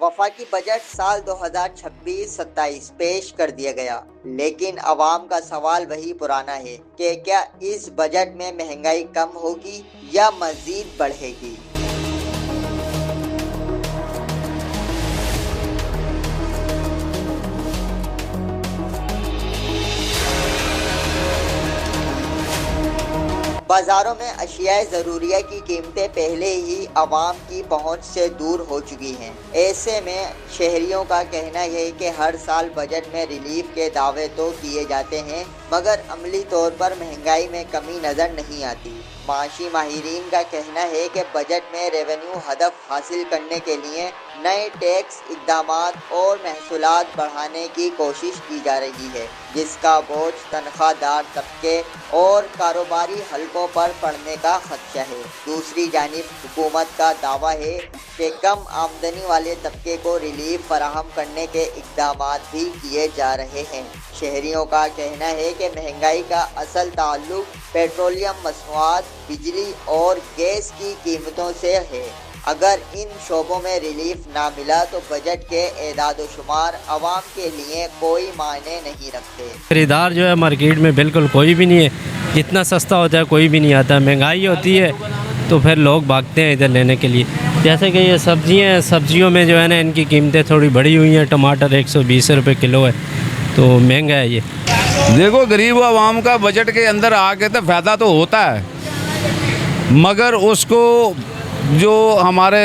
वफाकी बजट साल 2026-27 पेश कर दिया गया, लेकिन अवाम का सवाल वही पुराना है कि क्या इस बजट में महंगाई कम होगी या मजीद बढ़ेगी। बाजारों में अशियाए ज़रूरिया की कीमतें पहले ही आवाम की पहुंच से दूर हो चुकी हैं। ऐसे में शहरियों का कहना है कि हर साल बजट में रिलीफ के दावे तो किए जाते हैं, मगर अमली तौर पर महंगाई में कमी नज़र नहीं आती। माशी माहिरीन का कहना है कि बजट में रेवेन्यू हदफ हासिल करने के लिए नए टैक्स इक़दामात और महसूलात बढ़ाने की कोशिश की जा रही है, जिसका बोझ तनख्वाहदार तबके और कारोबारी हलकों पर पड़ने का खदशा है। दूसरी जानिब हुकूमत का दावा है कि कम आमदनी वाले तबके को रिलीफ फराहम करने के इक़दामात भी किए जा रहे हैं। शहरियों का कहना है कि महंगाई का असल ताल्लुक पेट्रोलियम मसनूआत, बिजली और गैस की कीमतों से है। अगर इन शोबों में रिलीफ ना मिला तो बजट के एदाद शुमार आवाम के लिए कोई मायने नहीं रखते। खरीदार जो है मार्केट में बिल्कुल कोई भी नहीं है, जितना सस्ता होता है कोई भी नहीं आता। महंगाई होती है तो फिर लोग भागते हैं इधर लेने के लिए। जैसे कि ये सब्जियां हैं, सब्जियों में जो है ना इनकी कीमतें थोड़ी बढ़ी हुई हैं। टमाटर 120 रुपये किलो है, तो महंगा है ये। देखो, गरीब आवाम का बजट के अंदर आके तो फ़ायदा तो होता है, मगर उसको जो हमारे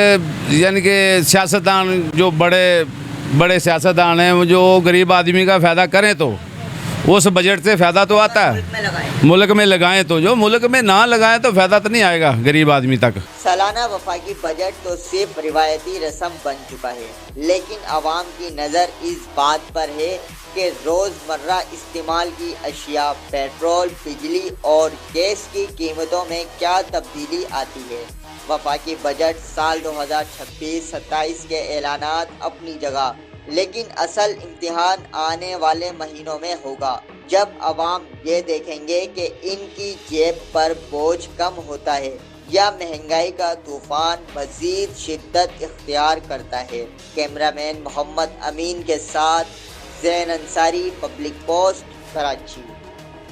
यानी कि सियासतदान, जो बड़े सियासतदान हैं, जो गरीब आदमी का फ़ायदा करें तो उस बजट से फ़ायदा तो आता है। मुल्क में लगाएं तो, जो मुल्क में ना लगाएं तो फ़ायदा तो नहीं आएगा गरीब आदमी तक। सालाना वफाकी बजट तो सिर्फ रिवायती रस्म बन चुका है, लेकिन आवाम की नज़र इस बात पर है कि रोज़मर्रा इस्तेमाल की अशिया, पेट्रोल, बिजली और गैस की कीमतों में क्या तब्दीली आती है। वफाकी बजट साल 2026-27 के ऐलानात अपनी जगह, लेकिन असल इम्तिहान आने वाले महीनों में होगा, जब अवाम ये देखेंगे कि इनकी जेब पर बोझ कम होता है या महंगाई का तूफान मज़ीद शिद्दत इख्तियार करता है। कैमरामैन मोहम्मद अमीन के साथ ज़ैन अंसारी, पब्लिक पोस्ट, कराची।